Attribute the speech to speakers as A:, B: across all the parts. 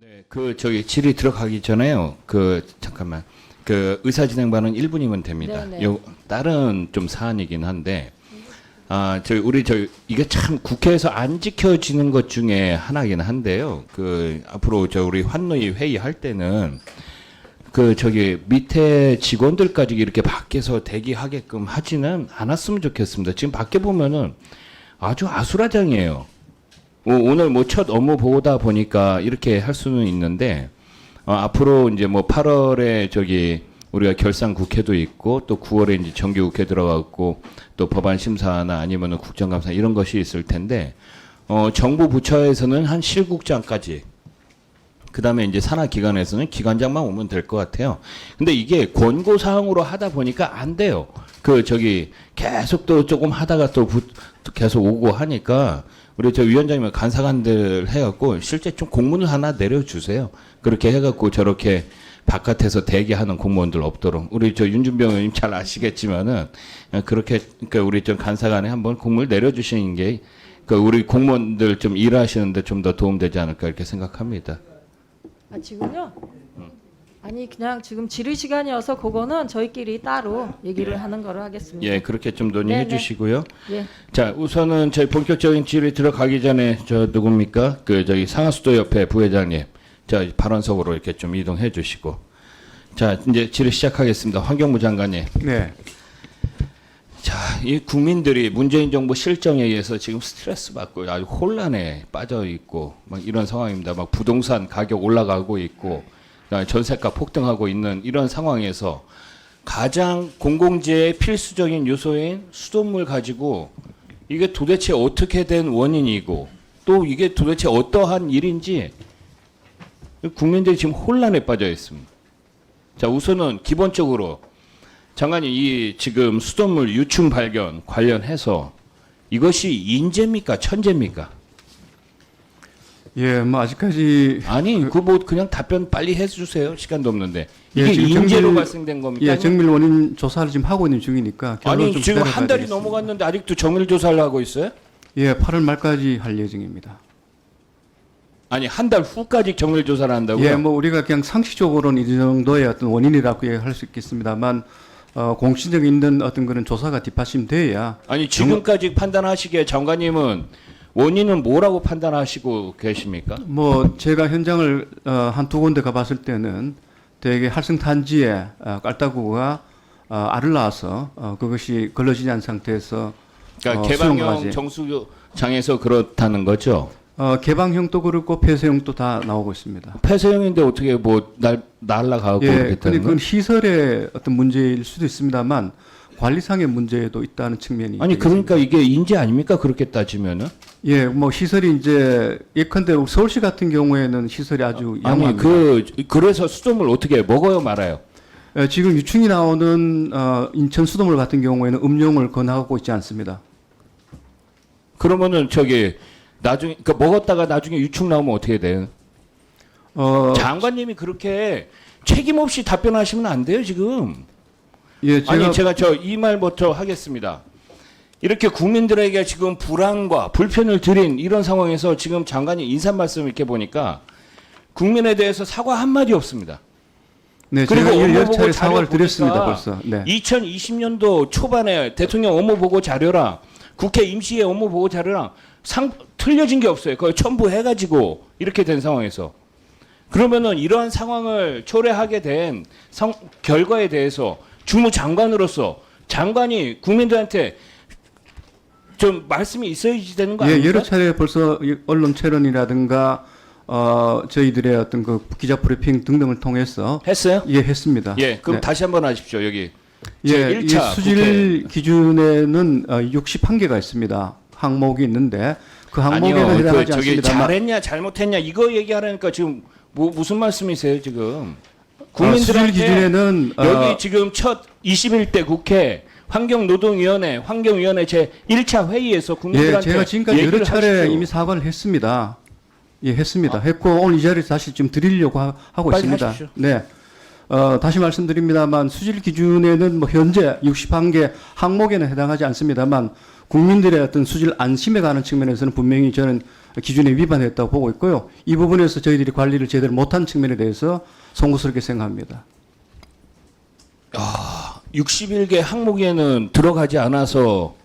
A: 네, 질의 들어가기 전에요. 잠깐만. 의사진행반은 1분이면 됩니다.
B: 네네.
A: 요 다른 좀 사안이긴 한데 이게 참 국회에서 안 지켜지는 것 중에 하나긴 한데요. 앞으로 우리 환노위 회의할 때는 밑에 직원들까지 이렇게 밖에서 대기하게끔 하지는 않았으면 좋겠습니다. 지금 밖에 보면은 아주 아수라장이에요. 오늘 첫 업무 보다 보니까 이렇게 할 수는 있는데, 앞으로 이제 8월에 우리가 결산 국회도 있고, 또 9월에 이제 정기 국회 들어가고, 또 법안 심사나 아니면은 국정감사 이런 것이 있을 텐데, 정부 부처에서는 한 실국장까지, 그 다음에 이제 산하기관에서는 기관장만 오면 될 것 같아요. 근데 이게 권고사항으로 하다 보니까 안 돼요. 계속 또 조금 하다가 또 계속 오고 하니까, 우리 위원장님 간사관들 해갖고 실제 좀 공문을 하나 내려주세요. 그렇게 해갖고 저렇게 바깥에서 대기하는 공무원들 없도록. 우리 윤준병 의원님 잘 아시겠지만은 그렇게 우리 간사관에 한번 공문을 내려주시는 게 우리 공무원들 좀 일하시는데 좀 더 도움되지 않을까 이렇게 생각합니다.
B: 아, 지금요? 아니 그냥 지금 질의 시간이어서 그거는 저희끼리 따로 얘기를 하는 거로 하겠습니다.
A: 예, 그렇게 좀 논의해
B: 네네.
A: 주시고요.
B: 예.
A: 자, 우선은 저희 본격적인 질의 들어가기 전에 누굽니까? 상하수도협회 부회장님, 발언석으로 이렇게 좀 이동해 주시고. 자, 이제 질의 시작하겠습니다. 환경부 장관님.
C: 네.
A: 자, 이 국민들이 문재인 정부 실정에 의해서 지금 스트레스 받고 아주 혼란에 빠져 있고 막 이런 상황입니다. 막 부동산 가격 올라가고 있고 전세가 폭등하고 있는 이런 상황에서 가장 공공재의 필수적인 요소인 수돗물 가지고 이게 도대체 어떻게 된 원인이고 또 이게 도대체 어떠한 일인지 국민들이 지금 혼란에 빠져 있습니다. 자, 우선은 기본적으로 장관님 이 지금 수돗물 유충 발견 관련해서 이것이 인재입니까 천재입니까?
C: 예, 아직까지
A: 아니 그냥 답변 빨리 해주세요. 시간도 없는데 이게
C: 예, 지금
A: 인재로
C: 정밀-
A: 발생된 겁니까?
C: 예, 정밀 원인 조사를 지금 하고 있는 중이니까 결론을
A: 아니
C: 좀
A: 지금
C: 기다려봐야
A: 한 달이
C: 되겠습니다.
A: 넘어갔는데 아직도 정밀 조사를 하고 있어요?
C: 예, 8월 말까지 할 예정입니다.
A: 아니 한 달 후까지 정밀 조사를 한다고요?
C: 예, 우리가 그냥 상식적으로는 이 정도의 어떤 원인이라고 할 수 있겠습니다만 공신력 있는 어떤 그런 조사가 뒷받침돼야
A: 아니 지금까지 판단하시기에 장관님은 원인은 뭐라고 판단하시고 계십니까?
C: 제가 현장을 한두 군데 가봤을 때는 대개 할성탄지에 깔따구가 알을 낳아서 그것이 걸러지지 않은 상태에서
A: 그러니까
C: 수용까지.
A: 개방형 정수장에서 그렇다는 거죠?
C: 개방형도 그렇고 폐쇄형도 다 나오고 있습니다.
A: 폐쇄형인데 어떻게 날라가고
C: 예, 근데
A: 그랬다는
C: 그건
A: 거?
C: 시설의 어떤 문제일 수도 있습니다만 관리상의 문제도 있다는 측면이
A: 아니 그러니까 이게 인재 아닙니까? 그렇게 따지면은?
C: 예, 시설이 이제 예컨대 서울시 같은 경우에는 시설이 아주
A: 아니
C: 양호합니다.
A: 그래서 수돗물 어떻게 먹어요 말아요?
C: 예, 지금 유충이 나오는 인천 수돗물 같은 경우에는 음용을 권하고 있지 않습니다.
A: 그러면은 나중에 먹었다가 나중에 유충 나오면 어떻게 돼요? 장관님이 그렇게 책임 없이 답변하시면 안 돼요 지금.
C: 예,
A: 제가 이 말부터 하겠습니다. 이렇게 국민들에게 지금 불안과 불편을 드린 이런 상황에서 지금 장관이 인사 말씀 이렇게 보니까 국민에 대해서 사과 한마디 없습니다.
C: 네,
A: 그리고
C: 제가
A: 업무
C: 열
A: 보고
C: 차례
A: 자료
C: 사과를 드렸습니다
A: 보니까
C: 벌써. 네.
A: 2020년도 초반에 대통령 업무 보고 자료랑 국회 임시의 업무 보고 자료랑 틀려진 게 없어요. 그걸 첨부해가지고 이렇게 된 상황에서 그러면은 이러한 상황을 초래하게 된 결과에 대해서 주무장관으로서 장관이 국민들한테 좀 말씀이 있어야지 되는 거
C: 예,
A: 아닙니까?
C: 여러 차례 벌써 언론 채론이라든가 저희들의 어떤 기자 브리핑 등등을 통해서
A: 했어요?
C: 예, 했습니다.
A: 예, 그럼
C: 네.
A: 다시 한번 하십시오. 여기
C: 예, 이
A: 제1차
C: 수질 기준에는 61개가 있습니다. 항목이 있는데 그 항목에는
A: 아니요,
C: 해당하지 않습니다만
A: 잘했냐 잘못했냐 이거 얘기하라니까 지금 무슨 말씀이세요 지금?
C: 수질
A: 국민들한테
C: 기준에는
A: 여기 지금 첫 21대 국회 환경노동위원회 환경위원회 제 1차 회의에서
C: 예,
A: 국민들한테
C: 제가 지금까지 여러
A: 얘기를
C: 차례
A: 하십시오.
C: 이미 사과를 했습니다. 예, 했습니다. 했고 오늘 이 자리에서 다시 좀 드리려고 하고
A: 빨리
C: 있습니다.
A: 하십시오.
C: 네. 다시 말씀드립니다만 수질 기준에는 현재 61개 항목에는 해당하지 않습니다만 국민들의 어떤 수질 안심에 관한 측면에서는 분명히 저는 기준에 위반했다고 보고 있고요. 이 부분에서 저희들이 관리를 제대로 못한 측면에 대해서 송구스럽게 생각합니다.
A: 61개 항목에는 들어가지 않아서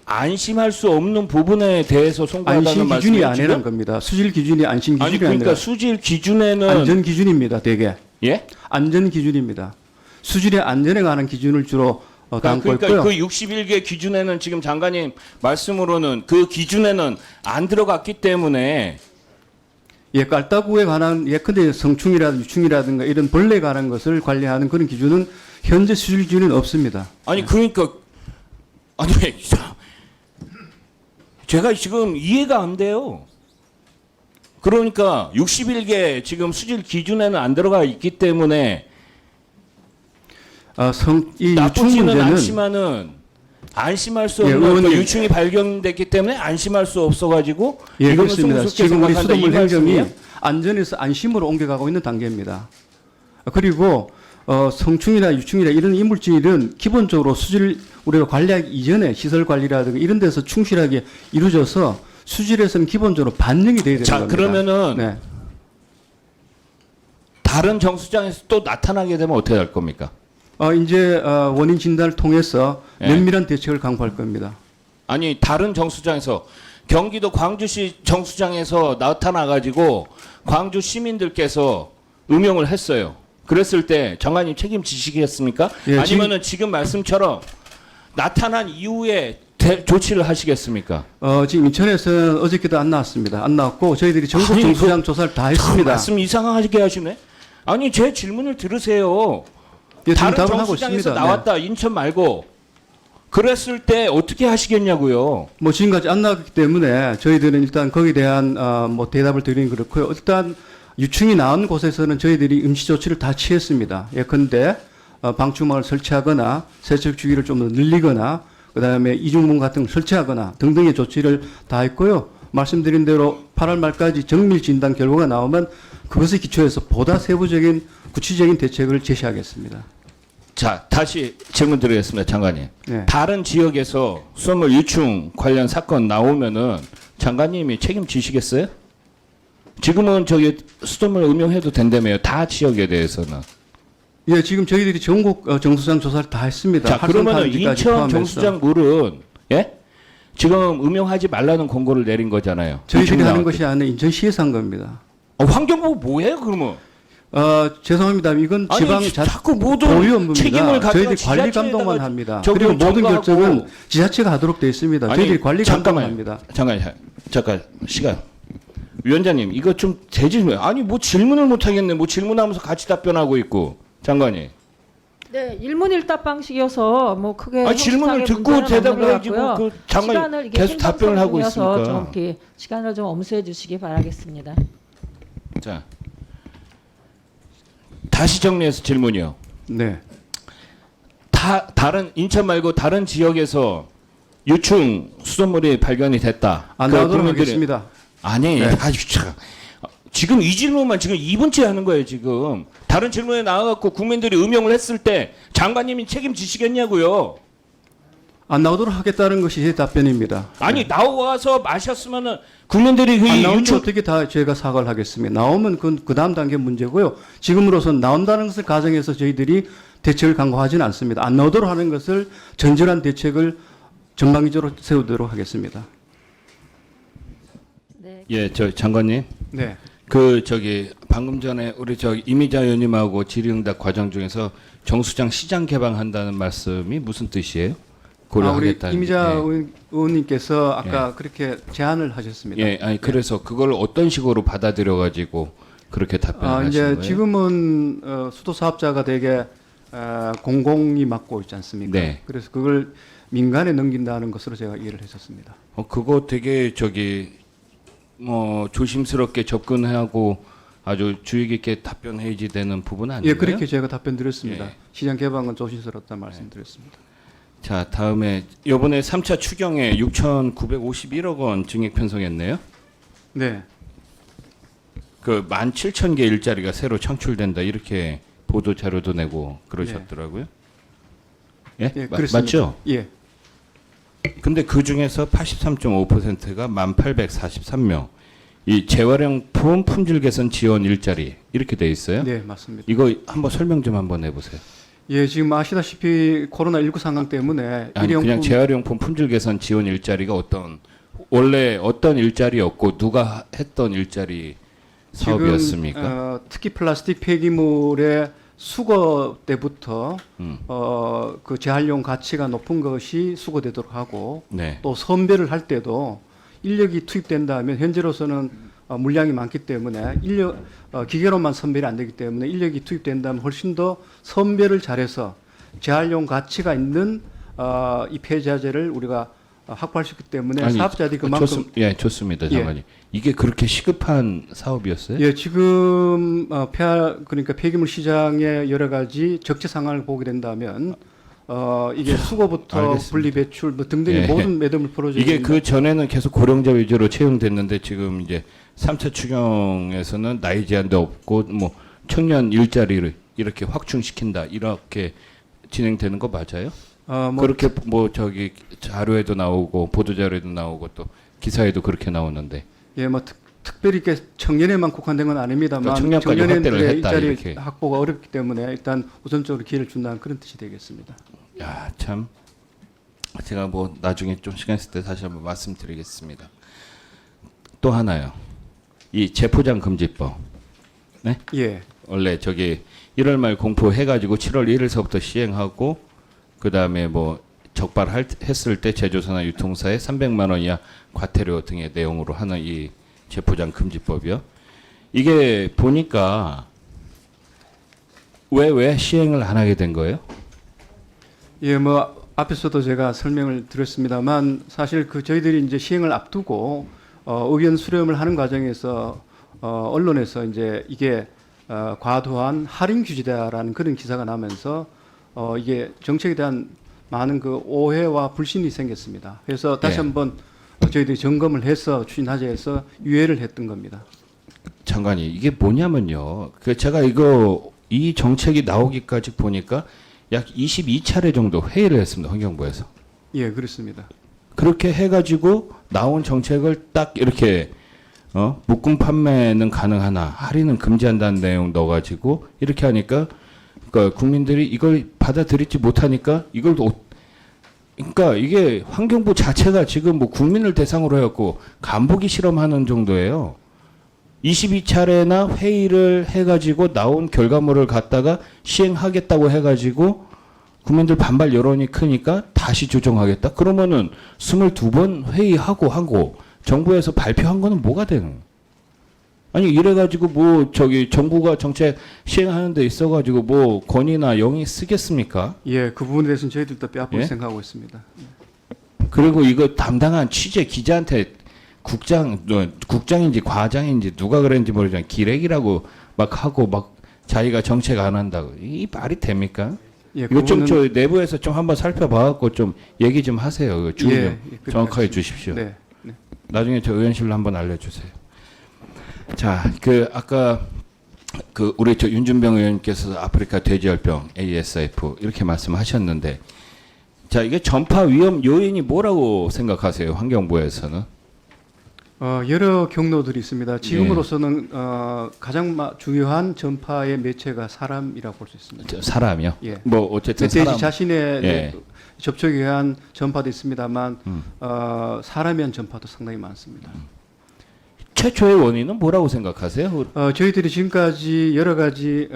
A: 안심할 수 없는 부분에 대해서 송구하다는
C: 안심 기준이
A: 말씀이에요,
C: 아니라는
A: 지금?
C: 겁니다. 수질 기준이 안심 기준이
A: 아니 그러니까
C: 아니라
A: 수질 기준에는
C: 안전 기준입니다. 대개
A: 예?
C: 안전 기준입니다. 수질의 안전에 관한 기준을 주로 담고
A: 그러니까
C: 있고요.
A: 그 61개 기준에는 지금 장관님 말씀으로는 그 기준에는 안 들어갔기 때문에
C: 예, 깔따구에 관한 예컨대 성충이라든가 유충이라든가 이런 벌레에 관한 것을 관리하는 그런 기준은 현재 수질 기준은 없습니다.
A: 아니 그러니까 아니 제가 지금 이해가 안 돼요. 그러니까 61개 지금 수질 기준에는 안 들어가 있기 때문에
C: 이 유충
A: 나쁘지는
C: 문제는
A: 않지만은 안심할 수
C: 예,
A: 없는 그
C: 의원님.
A: 유충이 발견됐기 때문에 안심할 수 없어가지고
C: 예,
A: 이거는
C: 그렇습니다.
A: 송구스럽게
C: 지금 우리
A: 생각한다, 이
C: 수돗물 행정이
A: 말씀이에요?
C: 안전에서 안심으로 옮겨가고 있는 단계입니다. 그리고 성충이나 유충이나 이런 이물질은 기본적으로 수질 우리가 관리하기 이전에 시설 관리라든가 이런 데서 충실하게 이루어져서 수질에서는 기본적으로 반영이 돼야 되는
A: 자,
C: 겁니다.
A: 그러면은
C: 네.
A: 다른 정수장에서 또 나타나게 되면 어떻게 할 겁니까?
C: 이제 원인 진단을 통해서
A: 예.
C: 면밀한 대책을 강구할 겁니다.
A: 아니 다른 정수장에서 경기도 광주시 정수장에서 나타나가지고 광주 시민들께서 음용을 했어요. 그랬을 때 장관님 책임지시겠습니까?
C: 예,
A: 아니면은 지금 말씀처럼 나타난 이후에 조치를 하시겠습니까?
C: 지금 인천에서는 어저께도 안 나왔습니다. 안 나왔고 저희들이 전국
A: 아니,
C: 정수장 조사를 다 했습니다.
A: 말씀 이상하게 하시네. 아니 제 질문을 들으세요.
C: 예, 지금
A: 다른
C: 답을 하고
A: 정수장에서
C: 있습니다.
A: 나왔다 인천 말고 그랬을 때 어떻게 하시겠냐고요.
C: 뭐 지금까지 안 나왔기 때문에 저희들은 일단 거기에 대한 뭐 대답을 드리는 그렇고요. 일단 유충이 나온 곳에서는 저희들이 임시 조치를 다 취했습니다. 예컨대 방충망을 설치하거나 세척 주기를 좀 더 늘리거나 그다음에 이중문 같은 걸 설치하거나 등등의 조치를 다 했고요. 말씀드린 대로 8월 말까지 정밀 진단 결과가 나오면 그것에 기초해서 보다 세부적인 구체적인 대책을 제시하겠습니다.
A: 자, 다시 질문 드리겠습니다, 장관님.
C: 네.
A: 다른 지역에서 수돗물 유충 관련 사건 나오면은 장관님이 책임지시겠어요? 지금은 저기 수돗물 음용해도 된다며요. 다 지역에 대해서는.
C: 예, 지금 저희들이 전국 정수장 조사를 다 했습니다.
A: 자, 그러면은
C: 활성탄지까지
A: 인천
C: 포함해서.
A: 정수장 물은 예? 지금 음용하지 말라는 공고를 내린 거잖아요.
C: 저희들이
A: 유충이
C: 하는
A: 나올
C: 것이 아니라 인천시에서 한 겁니다.
A: 때. 환경부 뭐예요, 그러면?
C: 죄송합니다. 이건 지방
A: 아니,
C: 자
A: 자꾸 모든
C: 고유 업무입니다.
A: 책임을 가져가
C: 저희들이 관리
A: 지자체에다가
C: 감독만 합니다.
A: 저기
C: 그리고 모든
A: 전가하고.
C: 결정은 지자체가 하도록 되어 있습니다.
A: 아니,
C: 저희들이 관리 감독만
A: 잠깐만요.
C: 합니다.
A: 잠깐 시간. 위원장님 이거 좀 재질문. 아니 뭐 질문을 못 하겠네. 뭐 질문하면서 같이 답변하고 있고 장관님.
B: 네, 일문일답 방식이어서 뭐 크게
A: 아 질문을
B: 형식상의
A: 듣고
B: 문제는
A: 대답을
B: 없는 것
A: 해야지
B: 같고요.
A: 그 장관님
B: 시간을 이게
A: 계속 답변을 하고
B: 생방송이어서 좀
A: 있으니까.
B: 이렇게 시간을 좀 엄수해 주시기 바라겠습니다.
A: 자 다시 정리해서 질문이요.
C: 네.
A: 다른 인천 말고 다른 지역에서 유충 수돗물이 발견이 됐다.
C: 안
A: 그
C: 나오도록
A: 국민들이-
C: 하겠습니다.
A: 아니,
C: 네.
A: 아주 참. 지금 이 질문만 지금 2분째 하는 거예요, 지금. 다른 질문에 나와갖고 국민들이 음용을 했을 때 장관님이 책임지시겠냐고요.
C: 안 나오도록 하겠다는 것이 제 답변입니다.
A: 아니, 나와서 마셨으면은 국민들이 그
C: 안 나오면
A: 유충,
C: 어떻게 다 저희가 사과를 하겠습니다. 나오면 그 다음 단계 문제고요. 지금으로선 나온다는 것을 가정해서 저희들이 대책을 강구하지는 않습니다. 안 나오도록 하는 것을 전절한 대책을 전방위적으로 세우도록 하겠습니다.
B: 네.
A: 예, 저 장관님.
C: 네.
A: 방금 전에 우리 이미자 의원님하고 질의응답 과정 중에서 정수장 시장 개방한다는 말씀이 무슨 뜻이에요?
C: 우리
A: 고려하겠다는.
C: 이미자
A: 예.
C: 의원님께서 아까 그렇게 제안을 하셨습니다.
A: 예, 아니 그래서 그걸 어떤 식으로 받아들여 가지고 그렇게 답변하신
C: 이제
A: 거예요?
C: 지금은 수도 사업자가 되게 공공이 맡고 있지 않습니까?
A: 네.
C: 그래서 그걸 민간에 넘긴다는 것으로 제가 이해를 했었습니다.
A: 그거 되게 조심스럽게 접근하고 아주 주의 깊게 답변해야지 되는 부분 아니에요?
C: 예, 그렇게 제가 답변 드렸습니다.
A: 예.
C: 시장 개방은 조심스럽다 말씀드렸습니다.
A: 자, 다음에 이번에 3차 추경에 6,951억 원 증액 편성했네요.
C: 네.
A: 그 17,000개 일자리가 새로 창출된다 이렇게 보도 자료도 내고 그러셨더라고요. 예?
C: 예, 그렇습니다.
A: 맞죠?
C: 예.
A: 근데 그 중에서 83.5%가 1,843명. 이 재활용품 품질 개선 지원 일자리 이렇게 돼 있어요.
C: 네, 맞습니다.
A: 이거 한번 설명 좀 한번 해보세요.
C: 예, 지금 아시다시피 코로나19 상황 때문에
A: 아니
C: 일회용품
A: 그냥 재활용품 품질 개선 지원 일자리가 원래 어떤 일자리였고 누가 했던 일자리 사업이었습니까?
C: 지금 특히 플라스틱 폐기물의 수거 때부터 그 재활용 가치가 높은 것이 수거되도록 하고
A: 네.
C: 또 선별을 할 때도 인력이 투입된다면 현재로서는 물량이 많기 때문에 기계로만 선별이 안 되기 때문에 인력이 투입된다면 훨씬 더 선별을 잘해서 재활용 가치가 있는 이 폐자재를 우리가 확보할 수 있기 때문에
A: 아니,
C: 사업자들이 그만큼
A: 예, 좋습니다. 장관님. 이게 그렇게 시급한 사업이었어요?
C: 예, 지금 그러니까 폐기물 시장의 여러 가지 적재 상황을 보게 된다면 이게 수거부터
A: 알겠습니다.
C: 분리 배출 뭐 등등의
A: 예.
C: 모든 매듭을 풀어줘
A: 이게 그 전에는 계속 고령자 위주로 채용됐는데 지금 이제 3차 추경에서는 나이 제한도 없고 뭐 청년 일자리를 이렇게 확충시킨다 이렇게 진행되는 거 맞아요? 그렇게 뭐 저기 자료에도 나오고 보도 자료에도 나오고 또 기사에도 그렇게 나오는데.
C: 예, 뭐 특별히 이렇게 청년에만 국한된 건 아닙니다만
A: 그러니까 청년까지 확대를
C: 청년들의
A: 했다,
C: 일자리
A: 이렇게.
C: 확보가 어렵기 때문에 일단 우선적으로 기회를 준다는 그런 뜻이 되겠습니다.
A: 야, 참 제가 뭐 나중에 좀 시간 있을 때 다시 한번 말씀드리겠습니다. 또 하나요. 이 재포장 금지법. 네?
C: 예,
A: 원래 저기 1월 말 공포해 가지고 7월 1일서부터 시행하고 그다음에 뭐 적발했을 때 제조사나 유통사에 300만 원 이하 과태료 등의 내용으로 하는 이 재포장 금지법이요. 이게 보니까 왜 시행을 안 하게 된 거예요?
C: 예, 뭐 앞에서도 제가 설명을 드렸습니다만 사실 그 저희들이 이제 시행을 앞두고 의견 수렴을 하는 과정에서 언론에서 이제 이게 과도한 할인 규제다라는 그런 기사가 나면서 이게 정책에 대한 많은 그 오해와 불신이 생겼습니다. 그래서 다시
A: 네.
C: 한번 저희들이 점검을 해서 추진하자 해서 유예를 했던 겁니다.
A: 장관이 이게 뭐냐면요. 그 제가 이 정책이 나오기까지 보니까 약 22차례 정도 회의를 했습니다. 환경부에서.
C: 예, 그렇습니다.
A: 그렇게 해가지고 나온 정책을 딱 이렇게 묶음 판매는 가능하나 할인은 금지한다는 내용 넣어가지고 이렇게 하니까 그러니까 국민들이 이걸 받아들이지 못하니까 그러니까 이게 환경부 자체가 지금 뭐 국민을 대상으로 해갖고 간보기 실험하는 정도예요. 22차례나 회의를 해가지고 나온 결과물을 갖다가 시행하겠다고 해가지고 국민들 반발 여론이 크니까 다시 조정하겠다? 그러면은 22번 회의하고 정부에서 발표한 거는 뭐가 되는? 아니 이래가지고 뭐 저기 정부가 정책 시행하는 데 있어가지고 뭐 권위나 영이 쓰겠습니까?
C: 예, 그 부분에 대해서는 저희들도 뼈아프게
A: 예?
C: 생각하고 있습니다.
A: 그리고 이거 담당한 취재 기자한테 국장인지 과장인지 누가 그랬는지 모르지만 기레기라고 막 하고 막 자기가 정책 안 한다고 이 말이 됩니까?
C: 예,
A: 이거 좀
C: 그거는-
A: 저 내부에서 좀 한번 살펴봐갖고 좀 얘기 좀 하세요. 좀
C: 예, 예,
A: 정확하게
C: 알겠습니다.
A: 주십시오.
C: 네, 네.
A: 나중에 저 의원실로 한번 알려주세요. 자, 아까 우리 저 윤준병 의원께서 아프리카 돼지열병 ASF 이렇게 말씀하셨는데, 자 이게 전파 위험 요인이 뭐라고 생각하세요? 환경부에서는?
C: 여러 경로들이 있습니다. 지금으로서는 가장 중요한 전파의 매체가 사람이라고 볼 수 있습니다.
A: 사람이요?
C: 예.
A: 뭐 어쨌든
C: 멧돼지
A: 사람.
C: 자신의
A: 예.
C: 접촉에 의한 전파도 있습니다만 사람에 의한 전파도 상당히 많습니다.
A: 최초의 원인은 뭐라고 생각하세요?
C: 저희들이 지금까지 여러 가지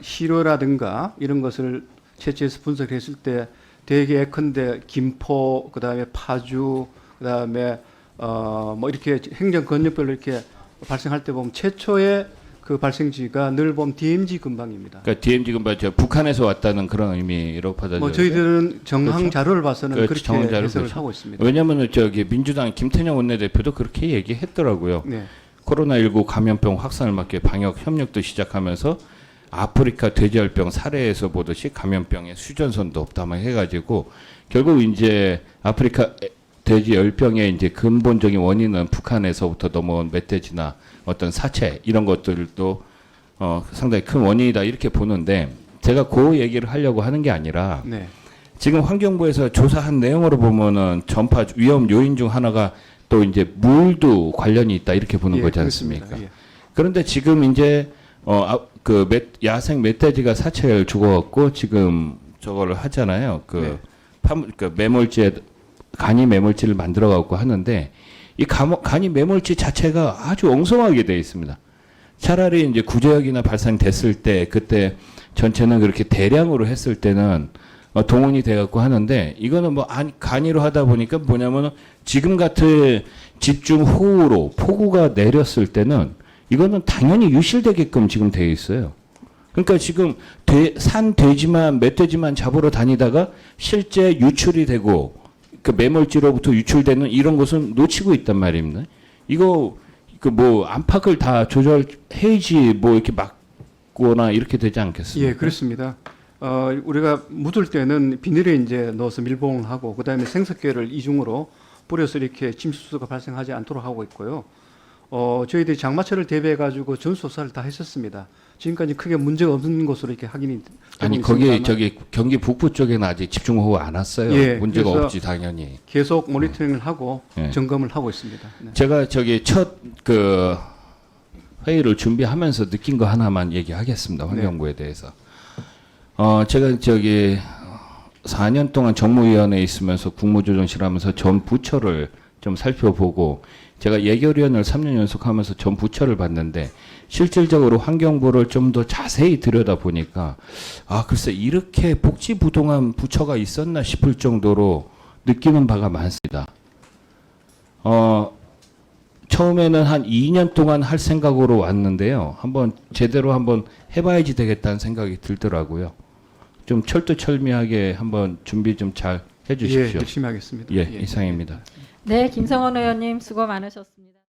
C: 시료라든가 이런 것을 채취해서 분석했을 때 대개 예컨대 김포, 그다음에 파주, 그다음에 뭐 이렇게 행정권역별로 이렇게 발생할 때 보면 최초의 그 발생지가 늘 보면 DMZ 근방입니다.
A: 그러니까 DMZ 근방 저 북한에서 왔다는 그런 의미로 받아들여요.
C: 뭐 저희들은 정황
A: 그렇죠?
C: 자료를 봐서는
A: 그렇죠.
C: 그렇게
A: 정황 자료를
C: 해석을
A: 보죠.
C: 하고 있습니다.
A: 왜냐면은 저기 민주당 김태년 원내대표도 그렇게 얘기했더라고요.
C: 네.
A: 코로나19 감염병 확산을 막기 위해 방역 협력도 시작하면서 아프리카 돼지열병 사례에서 보듯이 감염병의 수전선도 없다만 해가지고 결국 이제 아프리카 돼지열병의 이제 근본적인 원인은 북한에서부터 넘어온 멧돼지나 어떤 사체 이런 것들도 상당히 큰 원인이다 이렇게 보는데 제가 그 얘기를 하려고 하는 게 아니라
C: 네.
A: 지금 환경부에서 조사한 내용으로 보면은 전파 위험 요인 중 하나가 또 이제 물도 관련이 있다 이렇게 보는
C: 예,
A: 거지
C: 그렇습니다.
A: 않습니까?
C: 예.
A: 그런데 지금 이제 야생 멧돼지가 사체를 죽어갖고 지금 저거를 하잖아요.
C: 네.
A: 그 매몰지에 간이 매몰지를 만들어갖고 하는데 이 간이 매몰지 자체가 아주 엉성하게 되어 있습니다. 차라리 이제 구제역이나 발생됐을 때 그때 전체는 그렇게 대량으로 했을 때는 동원이 돼갖고 하는데 이거는 뭐 간이로 하다 보니까 뭐냐면은 지금 같은 집중 호우로 폭우가 내렸을 때는 이거는 당연히 유실되게끔 지금 돼 있어요. 그러니까 지금 산 돼지만 멧돼지만 잡으러 다니다가 실제 유출이 되고 그 매몰지로부터 유출되는 이런 것은 놓치고 있단 말입니다. 이거 그 뭐 안팎을 다 조절해야지 뭐 이렇게 막거나 이렇게 되지 않겠습니까?
C: 예, 그렇습니다. 우리가 묻을 때는 비닐에 이제 넣어서 밀봉을 하고 그다음에 생석계를 이중으로 뿌려서 이렇게 침수가 발생하지 않도록 하고 있고요. 저희들이 장마철을 대비해 가지고 전수조사를 다 했었습니다. 지금까지 크게 문제가 없는 것으로 이렇게 확인이
A: 아니
C: 되고
A: 거기
C: 있습니다만
A: 저기 경기 북부 쪽에는 아직 집중호우 안 왔어요.
C: 예,
A: 문제가
C: 그래서
A: 없지 당연히.
C: 계속 모니터링을 하고
A: 예.
C: 점검을 하고 있습니다. 네.
A: 제가 저기 첫 그 회의를 준비하면서 느낀 거 하나만 얘기하겠습니다. 환경부에 대해서. 제가 저기 4년 동안 정무위원회에 있으면서 국무조정실 하면서 전 부처를 좀 살펴보고 제가 예결위원을 3년 연속하면서 전 부처를 봤는데 실질적으로 환경부를 좀 더 자세히 들여다보니까 글쎄 이렇게 복지부동한 부처가 있었나 싶을 정도로 느끼는 바가 많습니다. 처음에는 한 2년 동안 할 생각으로 왔는데요. 한번 제대로 한번 해봐야지 되겠다는 생각이 들더라고요. 좀 철두철미하게 한번 준비 좀 잘
C: 예,
A: 해주십시오.
C: 열심히 하겠습니다.
A: 예, 이상입니다.
B: 네, 김성원 의원님 수고 많으셨습니다.